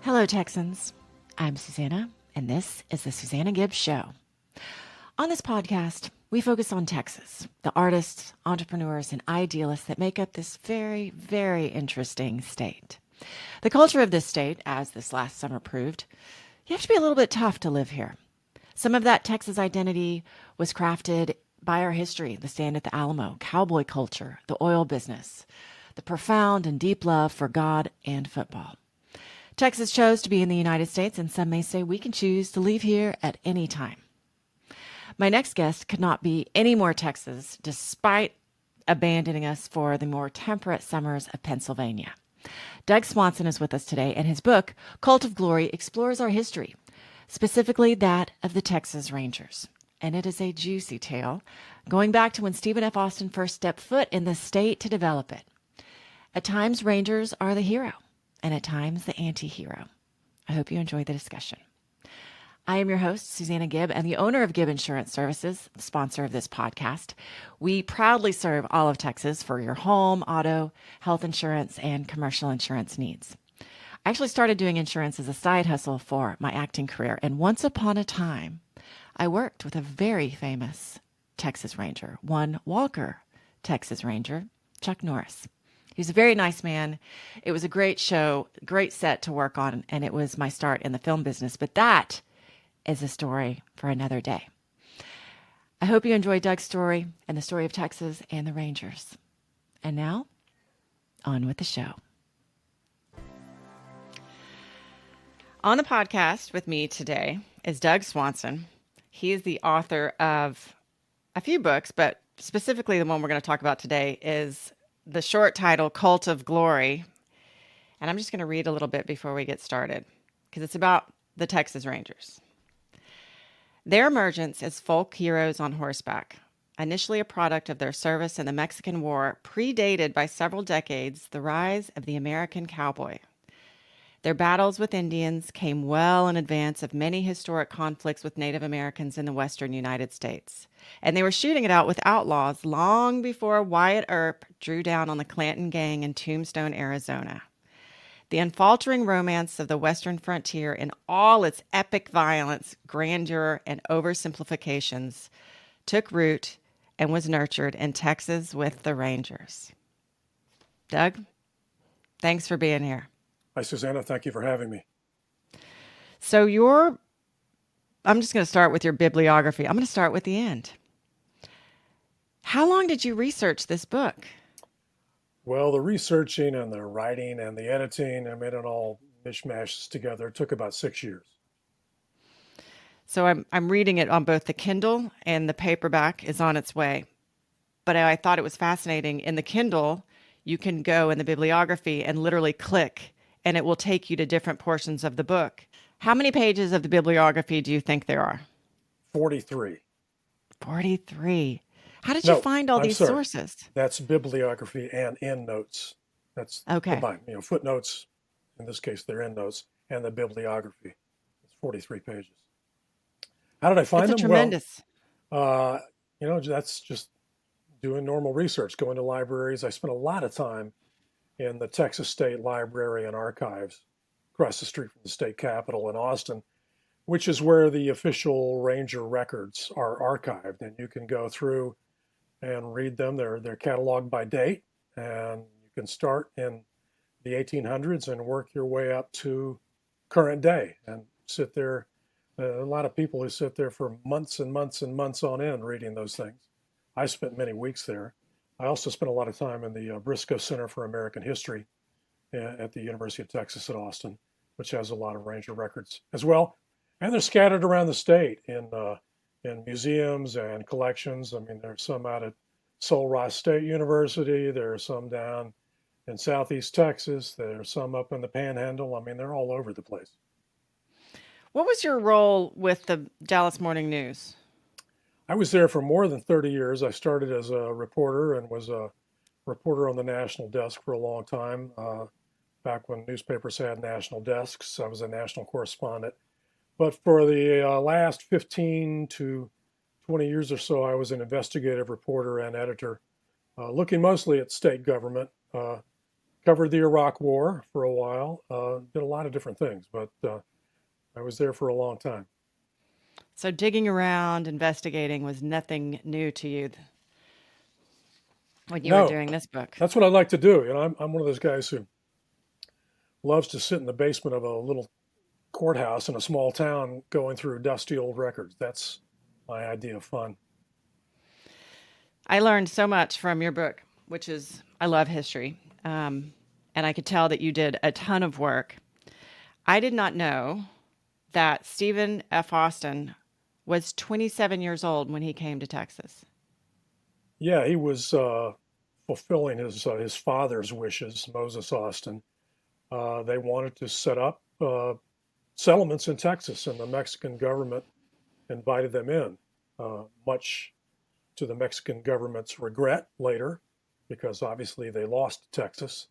Hello, Texans. I'm Susanna, and this is the Susanna Gibbs Show. On this podcast, we focus on Texas, the artists, entrepreneurs, and idealists that make up this very, very interesting state. The culture of this state, as this last summer proved, you have to be a little bit tough to live here. Some of that Texas identity was crafted by our history, the stand at the Alamo, cowboy culture, the oil business, the profound and deep love for God and football. Texas chose to be in the United States, and some may say we can choose to leave here at any time. My next guest could not be any more Texas, despite abandoning us for the more temperate summers of Pennsylvania. Doug Swanson is with us today, and his book, Cult of Glory, explores our history, specifically that of the Texas Rangers. And it is a juicy tale, going back to when Stephen F. Austin first stepped foot in the state to develop it. At times, Rangers are the hero, and at times the anti-hero. I hope you enjoy the discussion. I am your host, Susanna Gibb, and the owner of Gibb Insurance Services, the sponsor of this podcast. We proudly serve all of Texas for your home, auto, health insurance, and commercial insurance needs. I actually started doing insurance as a side hustle for my acting career, and once upon a time, I worked with a very famous Texas Ranger, one Walker Texas Ranger, Chuck Norris. He was a very nice man. It was a great show, great set to work on, and it was my start in the film business. But that is a story for another day. I hope you enjoyed Doug's story and the story of Texas and the Rangers. And now, on with the show. On the podcast with me today is Doug Swanson. He is the author of a few books, but specifically the one we're going to talk about today is the short title, Cult of Glory. And I'm just going to read a little bit before we get started, because it's about the Texas Rangers. Their emergence as folk heroes on horseback, initially a product of their service in the Mexican War, predated by several decades the rise of the American cowboy. Their battles with Indians came well in advance of many historic conflicts with Native Americans in the western United States. And they were shooting it out with outlaws long before Wyatt Earp drew down on the Clanton Gang in Tombstone, Arizona. The unfaltering romance of the western frontier in all its epic violence, grandeur, and oversimplifications took root and was nurtured in Texas with the Rangers. Doug, thanks for being here. Hi, Susanna. Thank you for having me. So I'm just going to start with your bibliography. I'm going to start with the end. How long did you research this book? Well, the researching and the writing and the editing, I made it all mishmashes together. It took about 6 years. So I'm reading it on both the Kindle and the paperback is on its way. But I thought it was fascinating. In the Kindle, you can go in the bibliography and literally click, and it will take you to different portions of the book. How many pages of the bibliography do you think there are? 43. 43. How did you find all these sources? That's bibliography and endnotes. That's okay. Combined. Footnotes, in this case, they're endnotes, and the bibliography. It's 43 pages. How did I find them? Tremendous. Well, that's just doing normal research, going to libraries. I spent a lot of time in the Texas State Library and Archives across the street from the state capitol in Austin, which is where the official Ranger records are archived. And you can go through and read them. They're cataloged by date, and you can start in the 1800s and work your way up to current day and sit there. A lot of people who sit there for months and months and months on end reading those things. I spent many weeks there. I also spent a lot of time in the Briscoe Center for American History at the University of Texas at Austin, which has a lot of Ranger records as well. And they're scattered around the state in museums and collections. I mean, there's some out at Sul Ross State University. There are some down in Southeast Texas. There's some up in the Panhandle. I mean, they're all over the place. What was your role with the Dallas Morning News? I was there for more than 30 years. I started as a reporter and was a reporter on the national desk for a long time. Back when newspapers had national desks, I was a national correspondent. But for the last 15 to 20 years or so, I was an investigative reporter and editor, looking mostly at state government. Covered the Iraq War for a while. Did a lot of different things, but I was there for a long time. So digging around, investigating was nothing new to you when you were No, doing this book. that's what I like to do. I'm one of those guys who loves to sit in the basement of a little courthouse in a small town going through dusty old records. That's my idea of fun. I learned so much from your book, which is, I love history. And I could tell that you did a ton of work. I did not know that Stephen F. Austin was 27 years old when he came to Texas. Yeah, he was fulfilling his father's wishes, Moses Austin. They wanted to set up settlements in Texas, and the Mexican government invited them in, much to the Mexican government's regret later, because obviously they lost Texas,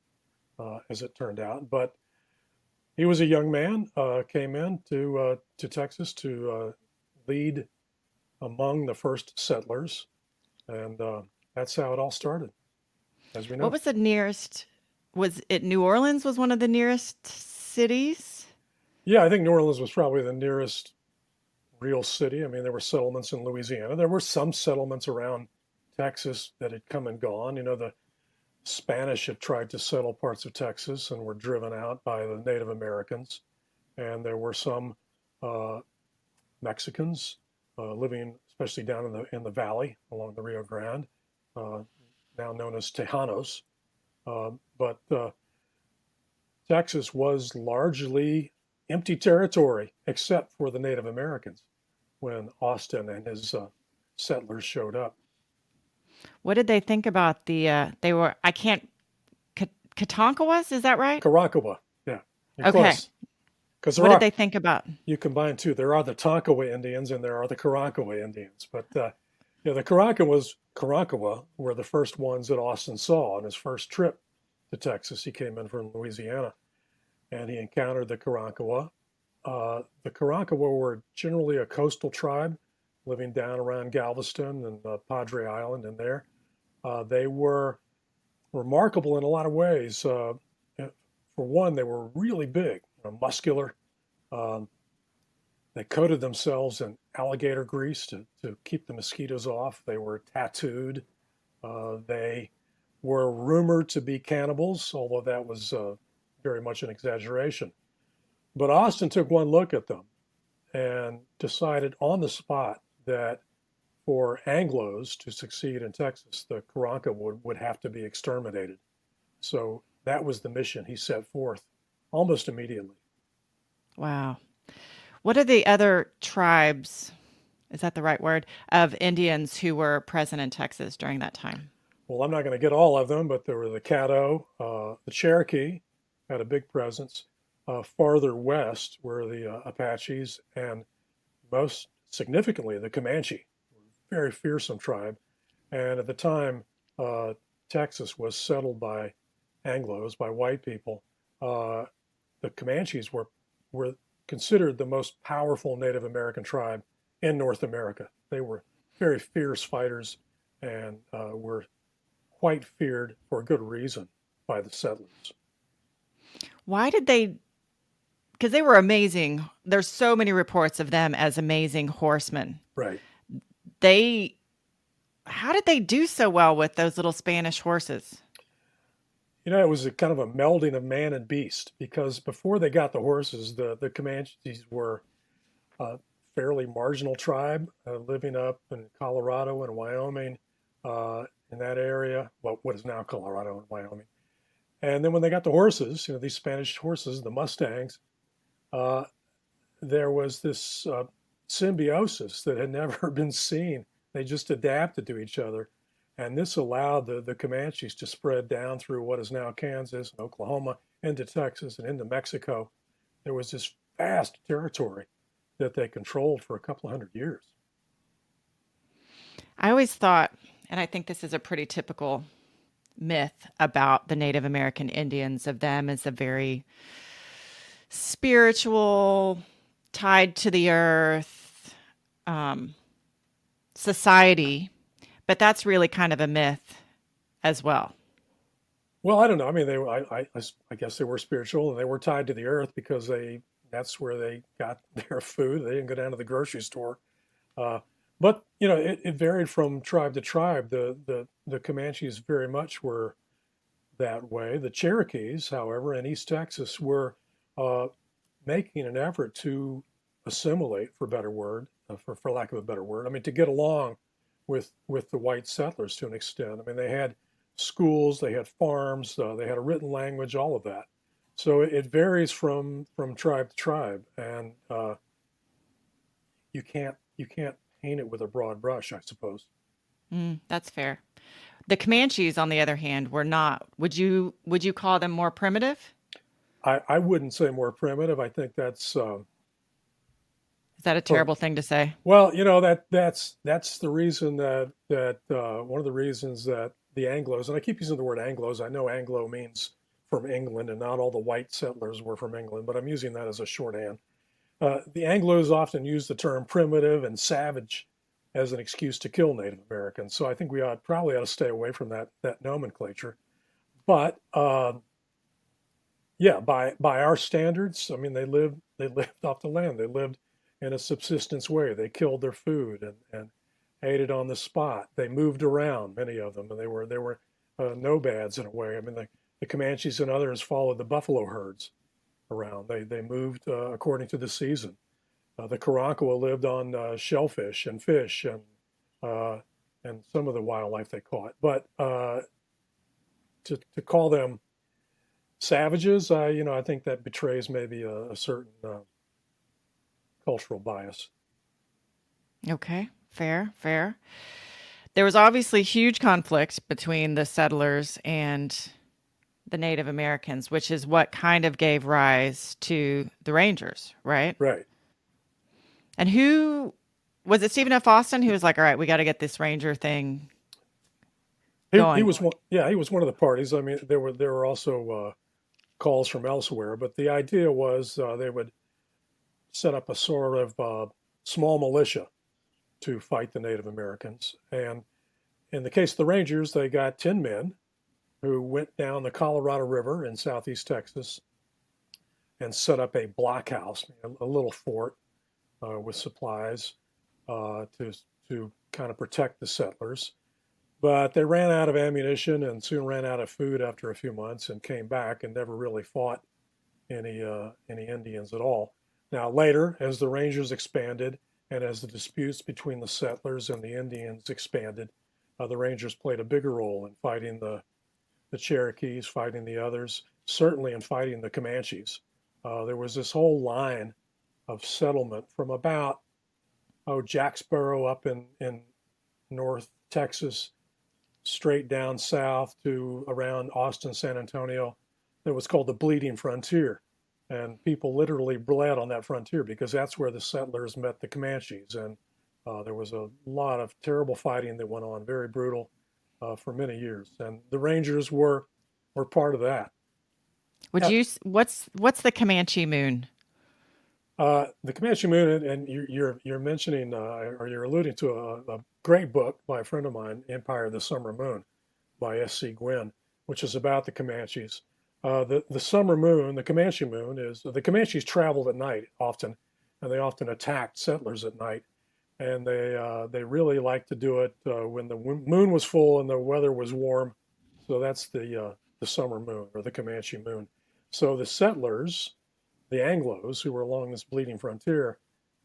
as it turned out. But he was a young man, came in to Texas to lead among the first settlers, and that's how it all started, as we What know. was the nearest? Was it New Orleans was one of the nearest cities? Yeah, I think New Orleans was probably the nearest real city. I mean, there were settlements in Louisiana. There were some settlements around Texas that had come and gone. The Spanish had tried to settle parts of Texas and were driven out by the Native Americans. And there were some uh, Mexicans living, especially down in the valley along the Rio Grande, uh, now known as Tejanos. But Texas was largely empty territory except for the Native Americans when Austin and his settlers showed up. What did they think about they were, I can't, Katonkawas, is that right? Caracalla, yeah, you're Okay. close. Because What did they think about? you combine two. There are the Tonkawa Indians and there are the Caracalla Indians. But the Caracalla were the first ones that Austin saw on his first trip to Texas. He came in from Louisiana and he encountered the Caracalla. The Caracalla were generally a coastal tribe living down around Galveston and Padre Island and there. They were remarkable in a lot of ways. For one, they were really big, muscular. Um, they coated themselves in alligator grease to keep the mosquitoes off. They were tattooed. They were rumored to be cannibals, although that was very much an exaggeration. But Austin took one look at them and decided on the spot that for Anglos to succeed in Texas, the Karanka would have to be exterminated. So that was the mission he set forth almost immediately. Wow. What are the other tribes, is that the right word, of Indians who were present in Texas during that time? Well, I'm not going to get all of them, but there were the Caddo, the Cherokee had a big presence. Farther west were the Apaches, and most significantly, the Comanche, very fearsome tribe. And at the time, Texas was settled by Anglos, by white people. Uh, the Comanches were considered the most powerful Native American tribe in North America. They were very fierce fighters and were quite feared for good reason by the settlers. Why did they? Because they were amazing. There's so many reports of them as amazing horsemen. Right. They, how did they do so well with those little Spanish horses? It was a kind of a melding of man and beast because before they got the horses, the Comanches were a fairly marginal tribe living up in Colorado and Wyoming, in that area, well, what is now Colorado and Wyoming. And then when they got the horses, these Spanish horses, the Mustangs, uh, there was this symbiosis that had never been seen. They just adapted to each other. And this allowed the Comanches to spread down through what is now Kansas and Oklahoma, into Texas and into Mexico. There was this vast territory that they controlled for a couple of hundred years. I always thought, and I think this is a pretty typical myth about the Native American Indians, of them as a very spiritual, tied to the earth um, society, but that's really kind of a myth as well. Well, I don't know. I mean, I guess they were spiritual and they were tied to the earth because that's where they got their food. They didn't go down to the grocery store. Uh, but it varied from tribe to tribe. The Comanches very much were that way. The Cherokees, however, in East Texas were uh, making an effort to assimilate, for a better word, for lack of a better word. I mean, to get along with the white settlers to an extent. I mean, they had schools, they had farms, they had a written language, all of that. So it varies from tribe to tribe, and you can't paint it with a broad brush, I suppose. That's fair. The Comanches, on the other hand, were not. Would you call them more primitive? I wouldn't say more primitive. I think that's Is that a for terrible thing to say? well, that's the reason that one of the reasons that the Anglos, and I keep using the word Anglos. I know Anglo means from England, and not all the white settlers were from England, but I'm using that as a shorthand. The Anglos often use the term primitive and savage as an excuse to kill Native Americans. So I think we probably ought to stay away from that nomenclature. But yeah, by our standards, I mean they lived off the land. They lived in a subsistence way. They killed their food and ate it on the spot. They moved around, many of them, and they were nomads in a way. I mean, the Comanches and others followed the buffalo herds around. They moved according to the season. The Karankawa lived on shellfish and fish uh, and some of the wildlife they caught. But to call them savages, I think that betrays maybe a certain cultural bias. Okay, fair, fair. There was obviously huge conflict between the settlers and the Native Americans, which is what kind of gave rise to the Rangers, right? Right. And who was it? Stephen F. Austin who was like, "All right, we got to get this Ranger thing He going." was one. Yeah, he was one of the parties. I mean, there were also calls from elsewhere, but the idea was they would set up a sort of small militia to fight the Native Americans. And in the case of the Rangers, they got 10 men who went down the Colorado River in southeast Texas and set up a blockhouse, a little fort with supplies to kind of protect the settlers. But they ran out of ammunition and soon ran out of food after a few months and came back and never really fought any Indians at all. Now later, as the Rangers expanded and as the disputes between the settlers and the Indians expanded, the Rangers played a bigger role in fighting the Cherokees, fighting the others, certainly in fighting the Comanches. There was this whole line of settlement from about Jacksboro up in North Texas, straight down south to around Austin, San Antonio, that was called the Bleeding Frontier. And people literally bled on that frontier because that's where the settlers met the Comanches. And there was a lot of terrible fighting that went on, very brutal for many years. And the Rangers were part of that. Would Yeah, you? What's the Comanche Moon? the Comanche Moon, and you're mentioning or you're alluding to a great book by a friend of mine, Empire of the Summer Moon, by S.C. Gwynn, which is about the Comanches. The summer moon, the Comanche moon, is the Comanches traveled at night often, and they often attacked settlers at night. And they really liked to do it when the moon was full and the weather was warm. So that's the summer moon or the Comanche moon. So the settlers, the Anglos who were along this bleeding frontier,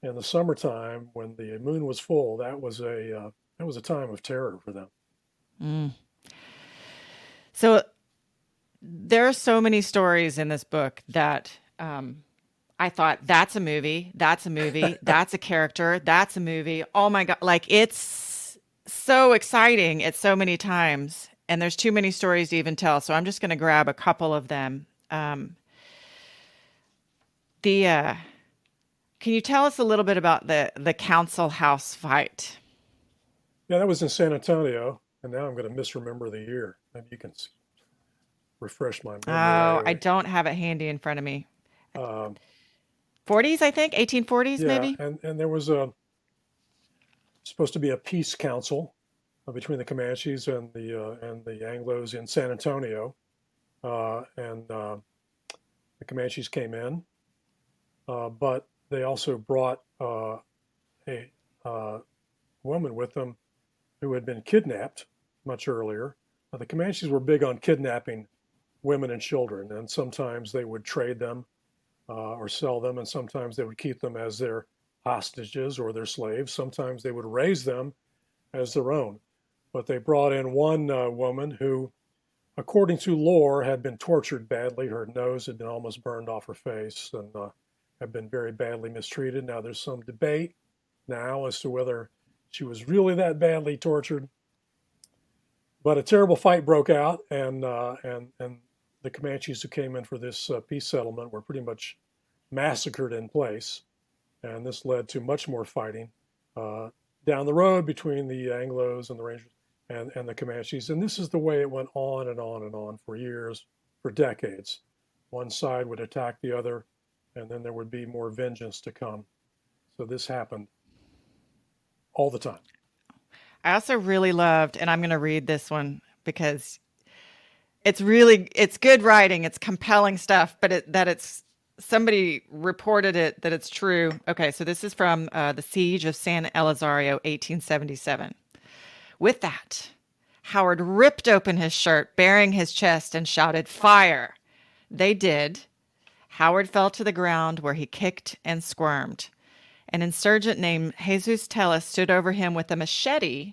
in the summertime when the moon was full, that was a time of terror for them. Mm. So there are so many stories in this book that I thought that's a movie, that's a movie, that's a character, that's a movie. Oh my God. Like it's so exciting at so many times. And there's too many stories to even tell. So I'm just going to grab a couple of them. The Can you tell us a little bit about the council house fight? Yeah, that was in San Antonio, and now I'm going to misremember the year. Maybe you can refresh my memory while Oh, I you're. don't have it handy in front of me. Um, 40s, I think, 1840s yeah, maybe. and there was supposed to be a peace council between the Comanches and the Anglos in San Antonio, and the Comanches came in, but they also brought a woman with them who had been kidnapped much earlier. The Comanches were big on kidnapping women and children, and sometimes they would trade them or sell them, and sometimes they would keep them as their hostages or their slaves. Sometimes they would raise them as their own. But they brought in one woman who, according to lore, had been tortured badly. Her nose had been almost burned off her face and had been very badly mistreated. Now, there's some debate now as to whether she was really that badly tortured. But a terrible fight broke out, and the Comanches who came in for this peace settlement were pretty much massacred in place. And this led to much more fighting down the road between the Anglos and the Rangers and the Comanches. And this is the way it went on and on and on for years, for decades. One side would attack the other, and then there would be more vengeance to come. So this happened all the time. I also really loved, and I'm going to read this one because it's good writing. It's compelling stuff, but somebody reported it that it's true. Okay, so this is from the Siege of San Elizario, 1877. With that, Howard ripped open his shirt, baring his chest, and shouted, "Fire!" They did. Howard fell to the ground where he kicked and squirmed. An insurgent named Jesus Tellus stood over him with a machete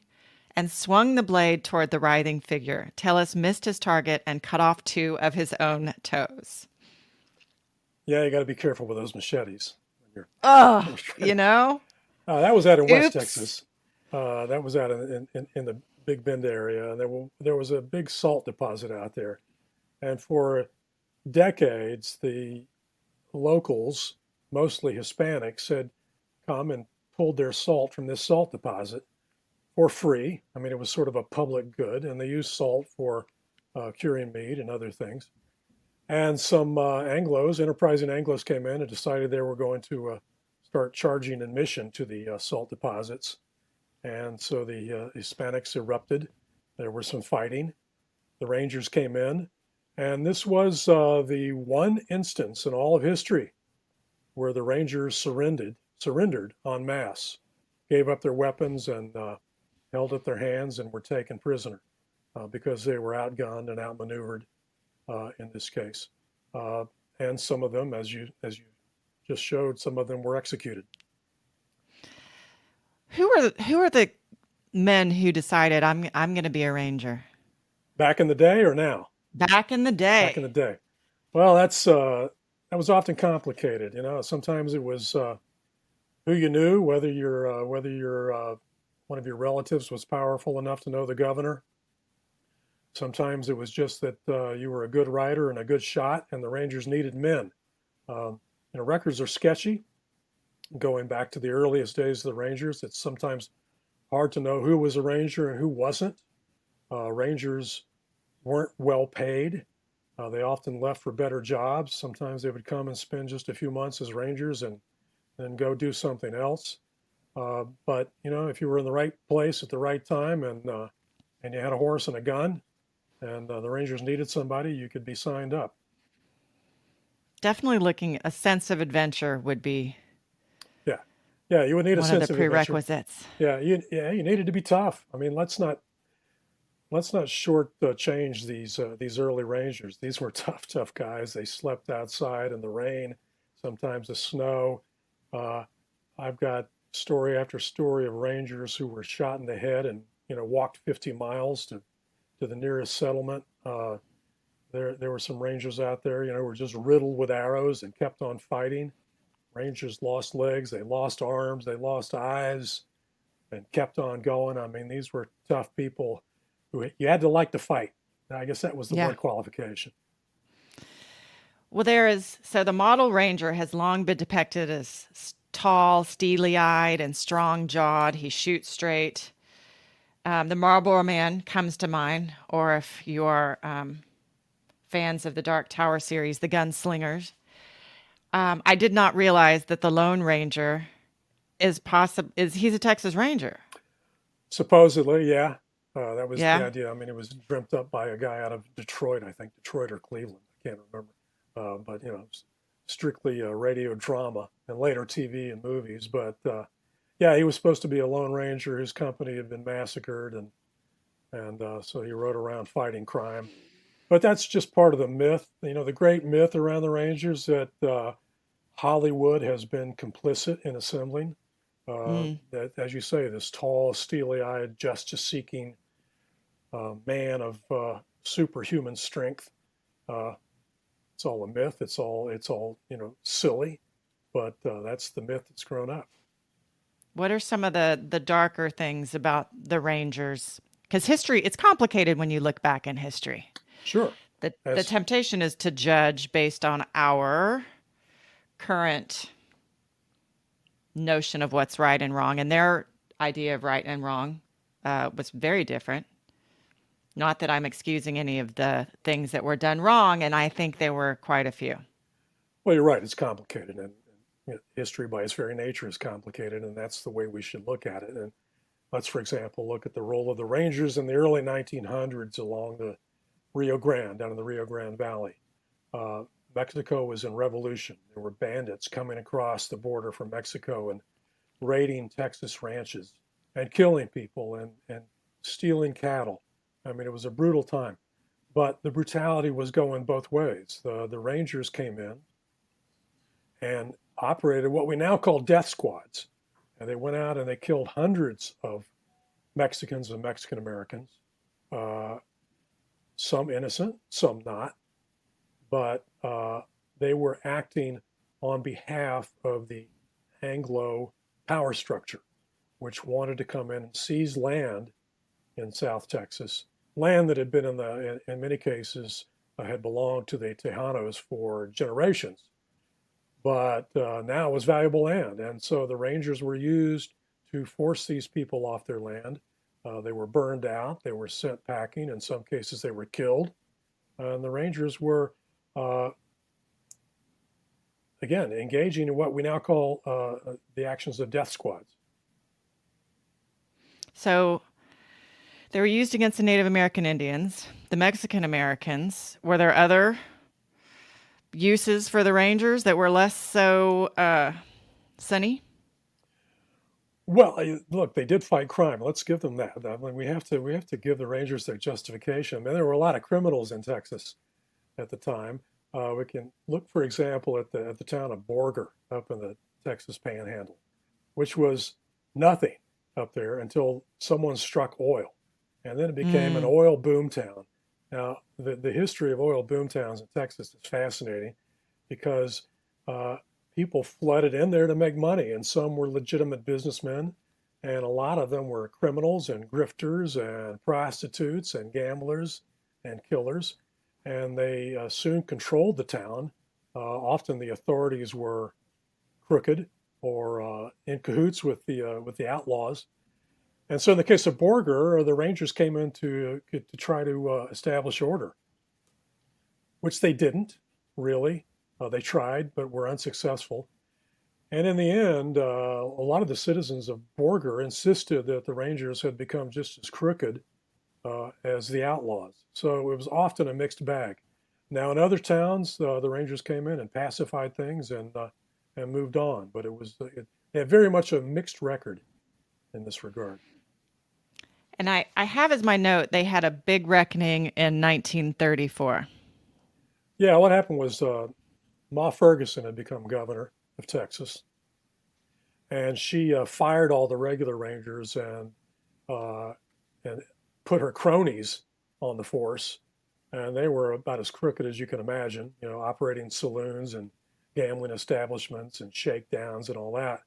and swung the blade toward the writhing figure. Tellus missed his target and cut off 2 of his own toes. Yeah, you got to be careful with those machetes. Oh, you know? That was out in West Oops. Texas. That was out in the Big Bend area, and there was a big salt deposit out there. And for decades, the locals, mostly Hispanics, had come and pulled their salt from this salt deposit for free. I mean, it was sort of a public good, and they used salt for curing meat and other things. And some Anglos, enterprising Anglos, came in and decided they were going to start charging admission to the salt deposits. And so the Hispanics erupted. There was some fighting. The Rangers came in. And this was the one instance in all of history where the Rangers surrendered en masse, gave up their weapons and held up their hands and were taken prisoner because they were outgunned and outmaneuvered in this case. And some of them, as you just showed, some of them were executed. Who are the men who decided I'm going to be a ranger? Back in the day or now? Back in the day. Back in the day. Well, that was often complicated. You know, sometimes it was who you knew, whether your one of your relatives was powerful enough to know the governor. Sometimes it was just that you were a good rider and a good shot, and the Rangers needed men. Records are sketchy. Going back to the earliest days of the Rangers, it's sometimes hard to know who was a Ranger and who wasn't. Rangers weren't well paid. They often left for better jobs. Sometimes they would come and spend just a few months as Rangers and then go do something else. But if you were in the right place at the right time and you had a horse and a gun, and the Rangers needed somebody, you could be signed up. Definitely looking a sense of adventure would be. Yeah, you would need a sense of one of the prerequisites. Adventure. You needed to be tough. I mean, let's not change these early Rangers. These were tough guys. They slept outside in the rain, sometimes the snow. I've got story after story of Rangers who were shot in the head and walked 50 miles to the nearest settlement. There were some Rangers out there, who were just riddled with arrows and kept on fighting. Rangers lost legs, they lost arms, they lost eyes, and kept on going. I mean, these were tough people who you had to like to fight. I guess that was the one qualification. Well, the model Ranger has long been depicted as tall, steely-eyed, and strong-jawed. He shoots straight. The Marlboro Man comes to mind, or if you are fans of the Dark Tower series, the Gunslingers. I did not realize that the Lone Ranger he's a Texas Ranger. Supposedly, yeah. That was the Yeah. idea. I mean, it was dreamt up by a guy out of Detroit, I think, Detroit or Cleveland. I can't remember. But, strictly radio drama and later TV and movies. But yeah, he was supposed to be a Lone Ranger. His company had been massacred, and so he rode around fighting crime. But that's just part of the myth. The great myth around the Rangers that Hollywood has been complicit in assembling. Mm. That, as you say, this tall, steely-eyed, justice-seeking man of superhuman strength. Uh, it's all a myth. It's all silly, but that's the myth that's grown up. What are some of the darker things about the Rangers? Because history, it's complicated when you look back in history. Sure. The temptation is to judge based on our current notion of what's right and wrong, and their idea of right and wrong was very different. Not that I'm excusing any of the things that were done wrong, and I think there were quite a few. Well, you're right. It's complicated, and history by its very nature is complicated, and that's the way we should look at it. And let's, for example, look at the role of the Rangers in the early 1900s along the Rio Grande, down in the Rio Grande Valley. Mexico was in revolution. There were bandits coming across the border from Mexico and raiding Texas ranches and killing people and stealing cattle. I mean, it was a brutal time. But the brutality was going both ways. The Rangers came in and operated what we now call death squads. And they went out and they killed hundreds of Mexicans and Mexican Americans, some innocent, some not. But they were acting on behalf of the Anglo power structure, which wanted to come in and seize land in South Texas, land that had been in many cases had belonged to the Tejanos for generations, but now it was valuable land. And so the Rangers were used to force these people off their land. They were burned out, they were sent packing, in some cases they were killed. And the Rangers were, again, engaging in what we now call the actions of death squads. So they were used against the Native American Indians, the Mexican Americans. Were there other uses for the Rangers that were less so sunny? Well, look, they did fight crime. Let's give them that. I mean, we have to give the Rangers their justification. I mean, there were a lot of criminals in Texas at the time. We can look, for example, at the town of Borger up in the Texas Panhandle, which was nothing up there until someone struck oil, and then it became an oil boom town. Now, the history of oil boom towns in Texas is fascinating because people flooded in there to make money, and some were legitimate businessmen, and a lot of them were criminals and grifters and prostitutes and gamblers and killers, and they soon controlled the town. Often the authorities were crooked or in cahoots with the outlaws. And so in the case of Borger, the Rangers came in to try to establish order, which they didn't really. They tried, but were unsuccessful. And in the end, a lot of the citizens of Borger insisted that the Rangers had become just as crooked as the outlaws. So it was often a mixed bag. Now, in other towns, the Rangers came in and pacified things and moved on. But it had very much a mixed record in this regard. And I have as my note, they had a big reckoning in 1934. Yeah, what happened was Ma Ferguson had become governor of Texas, and she fired all the regular Rangers and put her cronies on the force, and they were about as crooked as you can imagine, operating saloons and gambling establishments and shakedowns and all that.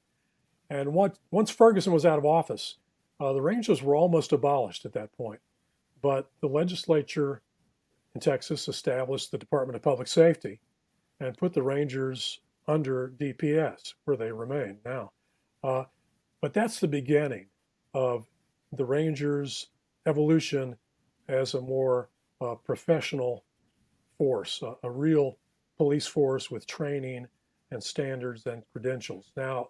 And once Ferguson was out of office, the Rangers were almost abolished at that point. But the legislature in Texas established the Department of Public Safety and put the Rangers under DPS, where they remain now. But that's the beginning of the Rangers' evolution as a more professional force, a real police force with training and standards and credentials. Now,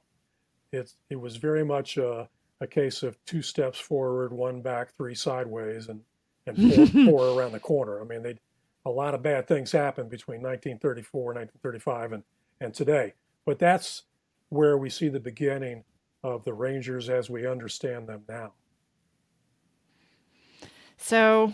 it was very much a a case of 2 steps forward, 1 back, 3 sideways, and four around the corner. I mean, a lot of bad things happened between 1934, 1935, and today. But that's where we see the beginning of the Rangers as we understand them now. So,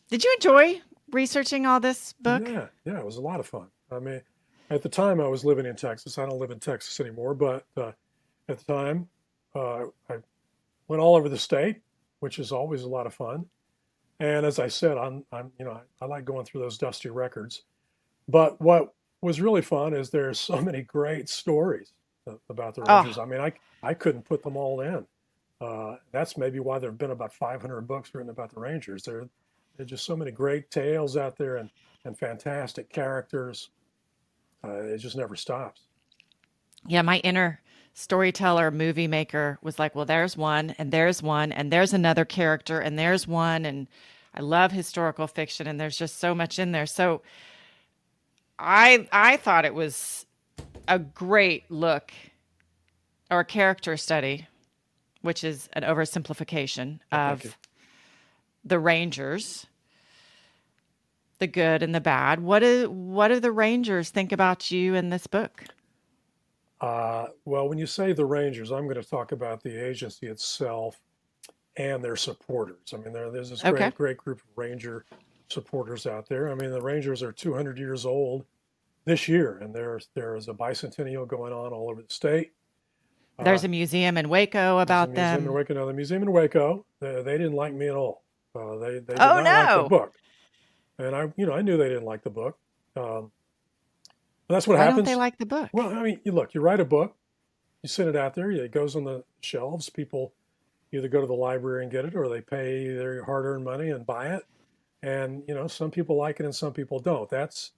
did you enjoy researching all this book? Yeah, it was a lot of fun. I mean, at the time I was living in Texas. I don't live in Texas anymore, but at the time I went all over the state, which is always a lot of fun. And as I said, I like going through those dusty records. But what was really fun is there's so many great stories about the Rangers. I mean, I couldn't put them all in. That's maybe why there have been about 500 books written about the Rangers. There are just so many great tales out there and fantastic characters. It just never stops. Yeah, my inner storyteller, movie maker was like, well, there's one, and there's one, and there's another character, and there's one. And I love historical fiction, and there's just so much in there. So I thought it was a great look or a character study, which is an oversimplification of the Rangers, the good and the bad. What do the Rangers think about you in this book? Well, when you say the Rangers, I'm going to talk about the agency itself and their supporters. I mean, there's this great group of Ranger supporters out there. I mean, the Rangers are 200 years old this year, and there is a bicentennial going on all over the state. There's a museum in Waco about them. The museum in Waco, they didn't like me at all. They did not like the book, and I knew they didn't like the book. That's what happens. Why don't they like the book? Well, I mean, you write a book, you send it out there, it goes on the shelves. People either go to the library and get it, or they pay their hard-earned money and buy it. And some people like it and some people don't. That's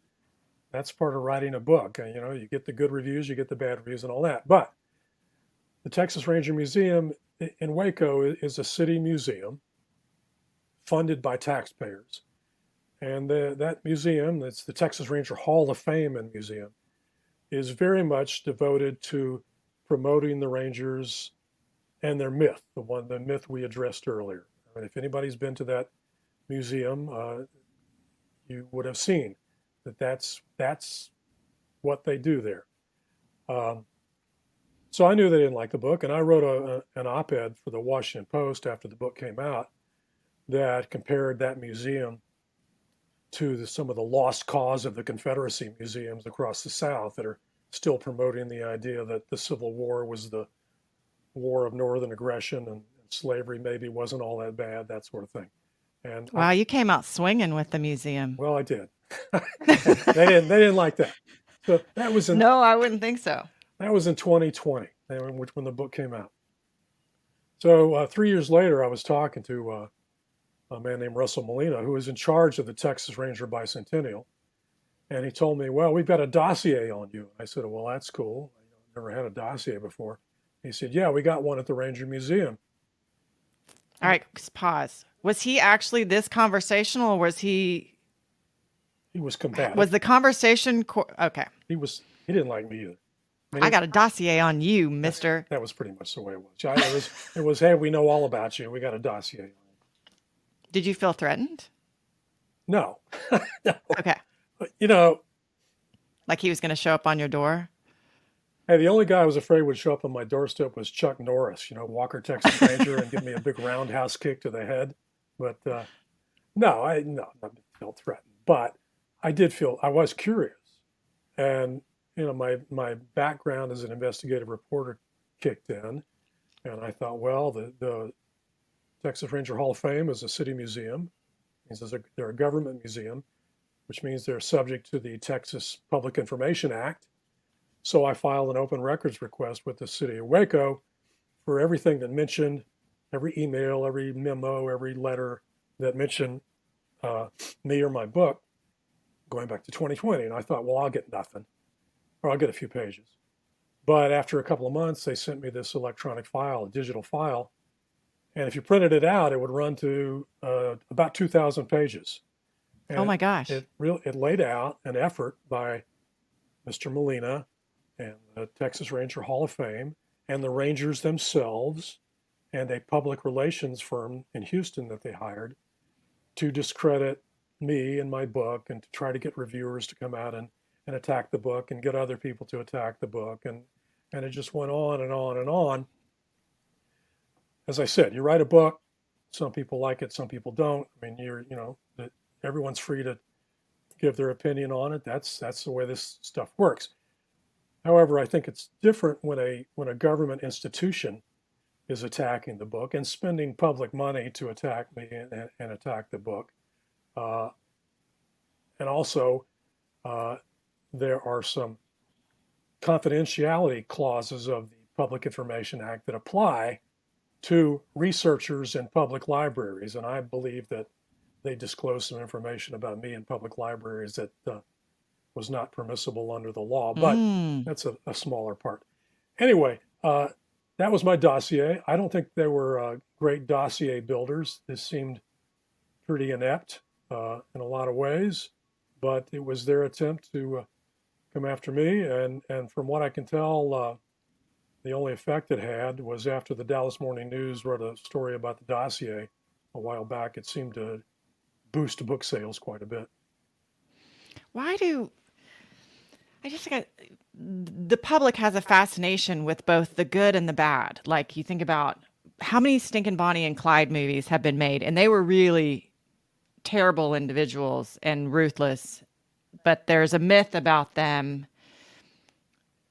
part of writing a book. You get the good reviews, you get the bad reviews, and all that. But the Texas Ranger Museum in Waco is a city museum funded by taxpayers. And that museum, that's the Texas Ranger Hall of Fame and Museum, is very much devoted to promoting the Rangers and their myth, the myth we addressed earlier. I mean, if anybody's been to that museum, you would have seen that's what they do there. So I knew they didn't like the book, and I wrote an op-ed for the Washington Post after the book came out that compared that museum to some of the lost cause of the Confederacy museums across the South that are still promoting the idea that the Civil War was the war of northern aggression and slavery maybe wasn't all that bad, that sort of thing. And wow, you came out swinging with the museum. Well, I did. They didn't like that. So that was No, I wouldn't think so. That was in 2020, when the book came out. So 3 years later, I was talking to a man named Russell Molina, who was in charge of the Texas Ranger Bicentennial. And he told me, well, we've got a dossier on you. I said, well, that's cool. I've never had a dossier before. He said, yeah, we got one at the Ranger Museum. All right, pause. Was he actually this conversational, or was he? He was combative. Was the conversation okay? He didn't like me either. I got a dossier on you, mister. That was pretty much the way it was. It was, hey, we know all about you. We got a dossier on you. Did you feel threatened? No. No. Okay. But, like he was going to show up on your door? Hey, the only guy I was afraid would show up on my doorstep was Chuck Norris, Walker, Texas Ranger, and give me a big roundhouse kick to the head. But no, I felt threatened. But I was curious. And, my background as an investigative reporter kicked in. And I thought, well, the Texas Ranger Hall of Fame is a city museum. It means they're a government museum, which means they're subject to the Texas Public Information Act. So I filed an open records request with the city of Waco for everything that mentioned, every email, every memo, every letter that mentioned me or my book going back to 2020. And I thought, well, I'll get nothing, or I'll get a few pages. But after a couple of months, they sent me this electronic file, a digital file. And if you printed it out, it would run to about 2,000 pages. And oh my gosh. It laid out an effort by Mr. Molina and the Texas Ranger Hall of Fame and the Rangers themselves and a public relations firm in Houston that they hired to discredit me and my book and to try to get reviewers to come out and attack the book and get other people to attack the book. And it just went on and on and on. As I said, you write a book, some people like it, some people don't. I mean, everyone's free to give their opinion on it. That's the way this stuff works. However, I think it's different when a government institution is attacking the book and spending public money to attack me and attack the book. And also, there are some confidentiality clauses of the Public Information Act that apply to researchers in public libraries. And I believe that they disclosed some information about me in public libraries that was not permissible under the law, but that's a smaller part. Anyway, that was my dossier. I don't think they were great dossier builders. This seemed pretty inept in a lot of ways, but it was their attempt to come after me. And from what I can tell, the only effect it had was after the Dallas Morning News wrote a story about the dossier a while back, it seemed to boost book sales quite a bit. The public has a fascination with both the good and the bad. Like, you think about how many stinking Bonnie and Clyde movies have been made, and they were really terrible individuals and ruthless, but there's a myth about them.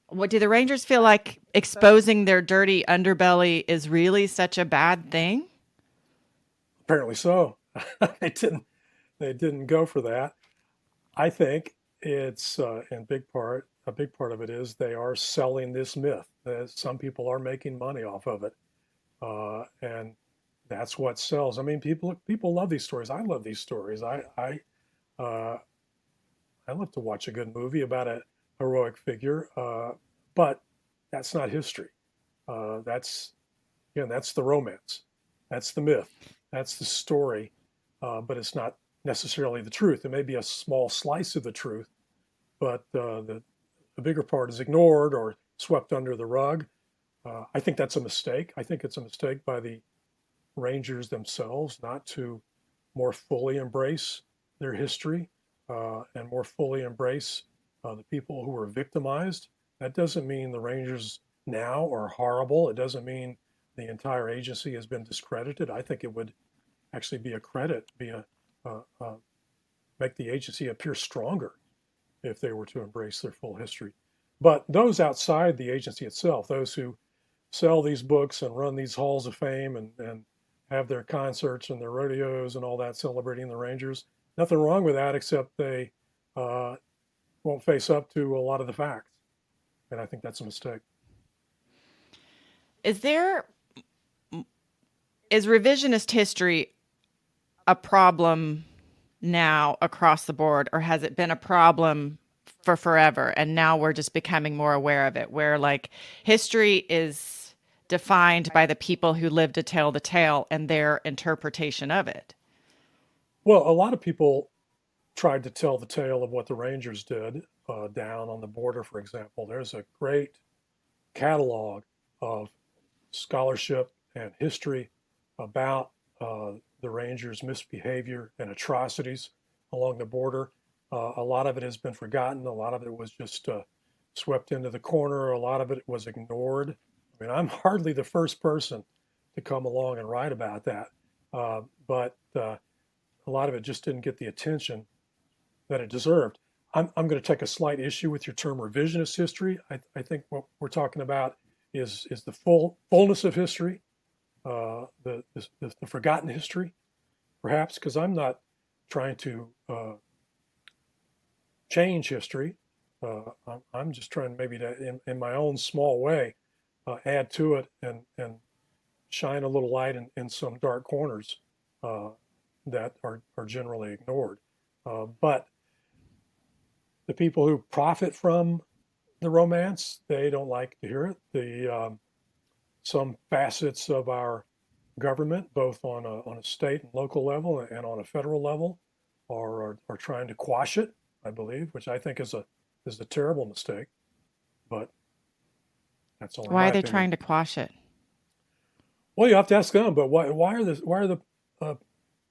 What do the Rangers feel like exposing their dirty underbelly is really such a bad thing? Apparently so. They didn't go for that. I think it's a big part of it is they are selling this myth. Some people are making money off of it, and that's what sells. I mean, people love these stories. I love these stories. I love to watch a good movie about a heroic figure, but that's not history. That's the romance. That's the myth. That's the story, but it's not necessarily the truth. It may be a small slice of the truth, but the bigger part is ignored or swept under the rug. I think that's a mistake. I think it's a mistake by the Rangers themselves not to more fully embrace their history and more fully embrace the people who were victimized. That doesn't mean the Rangers now are horrible. It doesn't mean the entire agency has been discredited. I think it would actually be a credit, make the agency appear stronger if they were to embrace their full history. But those outside the agency itself, those who sell these books and run these halls of fame and have their concerts and their rodeos and all that celebrating the Rangers, nothing wrong with that, except they won't face up to a lot of the facts. And I think that's a mistake. Is revisionist history a problem now across the board, or has it been a problem for forever and now we're just becoming more aware of it, where like history is defined by the people who live to tell the tale and their interpretation of it? Well, a lot of people tried to tell the tale of what the Rangers did down on the border, for example. There's a great catalog of scholarship and history about the Rangers' misbehavior and atrocities along the border. A lot of it has been forgotten. A lot of it was just swept into the corner. A lot of it was ignored. I mean, I'm hardly the first person to come along and write about that, but a lot of it just didn't get the attention that it deserved. I'm going to take a slight issue with your term revisionist history. I think what we're talking about is the fullness of history, the forgotten history, perhaps, because I'm not trying to change history. I'm just trying maybe to, in my own small way, add to it and shine a little light in some dark corners that are generally ignored. But the people who profit from the romance, they don't like to hear it. Some facets of our government, both on a state and local level and on a federal level, are trying to quash it, I believe, which I think is a terrible mistake. But That's only Why my are they opinion. trying to quash it? Well, you have to ask them, but why are the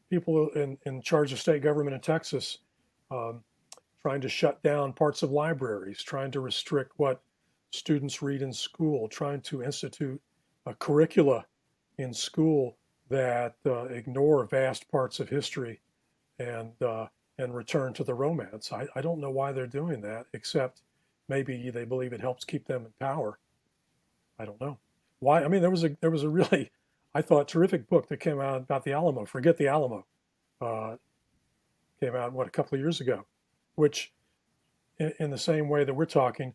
people in charge of state government in Texas um, trying to shut down parts of libraries, trying to restrict what students read in school, trying to institute a curricula in school that ignore vast parts of history and return to the romance? I don't know why they're doing that, except maybe they believe it helps keep them in power. I don't know why. I mean, there was a really, I thought, terrific book that came out about the Alamo. Forget the Alamo. Uh, Came out a couple of years ago, which in the same way that we're talking,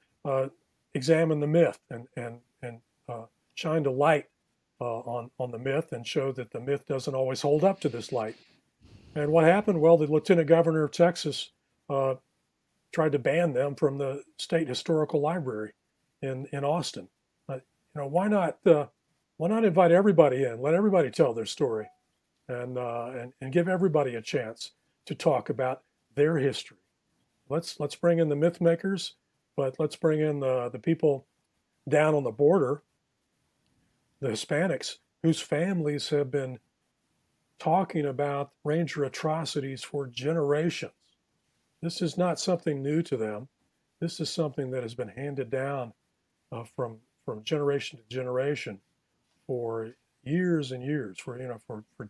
examine the myth and shined a light on the myth and showed that the myth doesn't always hold up to this light. And what happened? Well, the lieutenant governor of Texas uh, tried to ban them from the state historical library in Austin. Why not invite everybody in? Let everybody tell their story, and give everybody a chance to talk about their history. Let's bring in the myth makers, but let's bring in the people down on the border, the Hispanics, whose families have been talking about Ranger atrocities for generations. This is not something new to them. This is something that has been handed down from generation to generation for years and years, for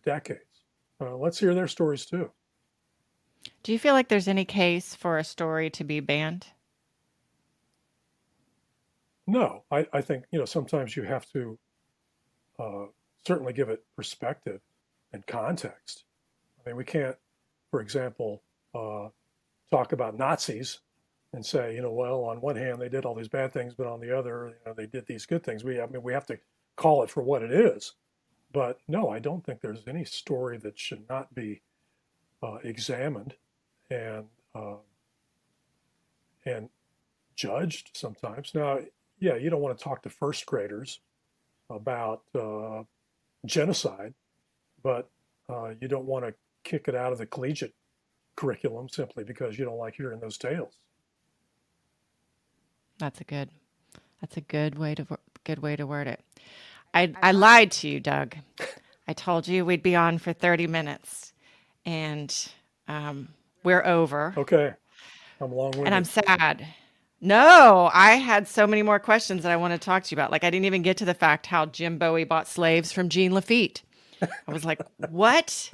decades. Let's hear their stories too. Do you feel like there's any case for a story to be banned? No, I think sometimes you have to uh, certainly give it perspective and context. I mean, we can't, for example, talk about Nazis and say, well, on one hand they did all these bad things, but on the other, they did these good things. We have to call it for what it is. But no, I don't think there's any story that should not be examined and uh, and judged sometimes. Now, yeah, you don't want to talk to first graders about genocide, but you don't want to kick it out of the collegiate curriculum simply because you don't like hearing those tales. That's a good. That's a good way to word it. I lied to you, Doug. I told you we'd be on for 30 minutes, and um, we're over. Okay, I'm And I'm long-winded. sad. No, I had so many more questions that I want to talk to you about. Like, I didn't even get to the fact how Jim Bowie bought slaves from Jean Lafitte. I was like, what?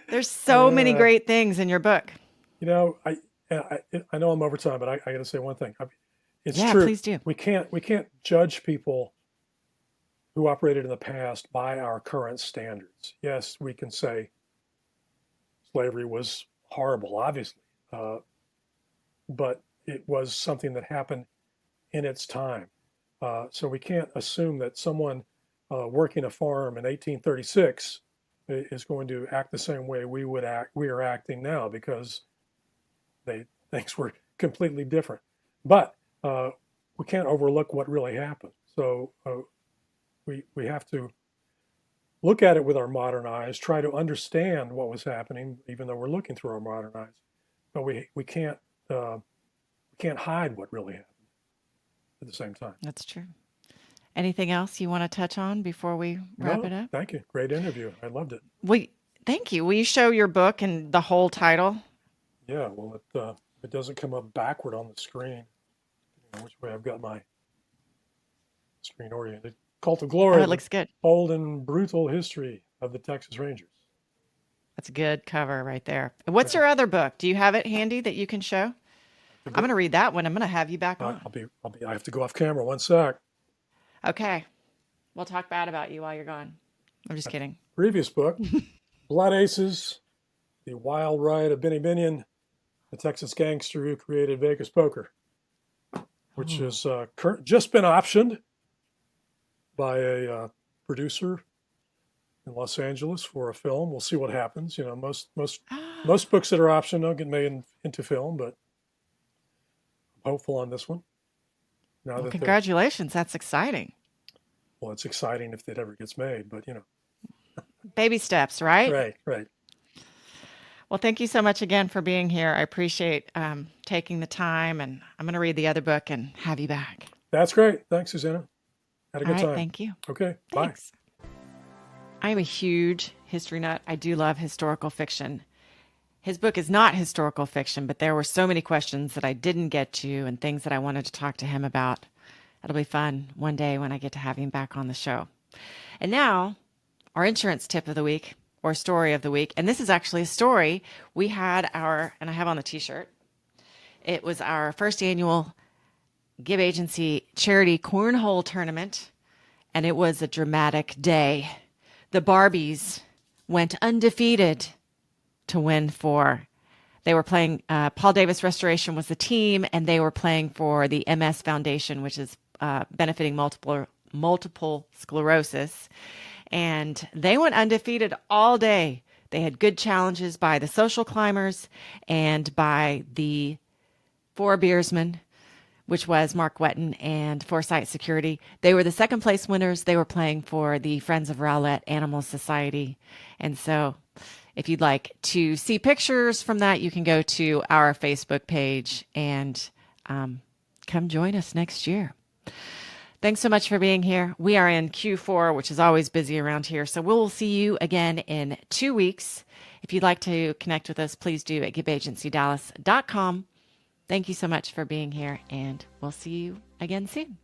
There's so many Uh, great things in your book. you know, I know I'm over time, but I got to say one thing. It's Yeah, true. please do. We can't judge people who operated in the past by our current standards. Yes, we can say slavery was horrible, obviously, uh, but it was something that happened in its time. So we can't assume that someone working a farm in 1836 is going to act the same way we are acting now, because things were completely different. But we can't overlook what really happened. So we have to look at it with our modern eyes, try to understand what was happening, even though we're looking through our modern eyes. But we can't hide what really happened at the same time. That's true. Anything else you want to touch on before we wrap it No, up? thank you. Great interview. I loved it. We Thank you. Will you show your book and the whole title? Yeah, well, it doesn't come up backward on the screen, which way I've got my screen oriented. Cult of Oh, Glory, it the looks good. bold and brutal history of the Texas Rangers. That's a good cover right there. What's Yeah, your other book? Do you have it handy that you can show? to I'm get, going to read that one. I'm going to have you back on. I have to go off camera. One sec. Okay. We'll talk bad about you while you're gone. I'm just My kidding. previous book, Blood Aces, The Wild Ride of Benny Binion, the Texas gangster who created Vegas poker, which Oh. has just been optioned by a producer in Los Angeles for a film. We'll see what happens. Most books that are optioned don't get made into film, but I'm hopeful on this one. Now Well, that congratulations. That's exciting. well, it's exciting if it ever gets made, but Baby steps, right? right, right. Well, thank you so much again for being here. I appreciate taking the time, and I'm going to read the other book and have you back. That's great. Thanks, Susanna. Had a All good right, time. thank you. Okay, bye. Thanks. I am a huge history nut. I do love historical fiction. His book is not historical fiction, but there were so many questions that I didn't get to and things that I wanted to talk to him about. It'll be fun one day when I get to have him back on the show. And now, our insurance tip of the week or story of the week. And this is actually a story. We had and I have on the t-shirt, it was our first annual Gibb Agency charity cornhole tournament, and it was a dramatic day. The Barbies went undefeated to win they were playing, Paul Davis Restoration was the team, and they were playing for the MS Foundation, which is benefiting multiple sclerosis. And they went undefeated all day. They had good challenges by the social climbers and by the Four Beersmen, which was Mark Wetton and Foresight Security. They were the second place winners. They were playing for the Friends of Rowlett Animal Society. And so if you'd like to see pictures from that, you can go to our Facebook page and come join us next year. Thanks so much for being here. We are in Q4, which is always busy around here. So we'll see you again in 2 weeks. If you'd like to connect with us, please do at gibbagencydallas.com. Thank you so much for being here, and we'll see you again soon.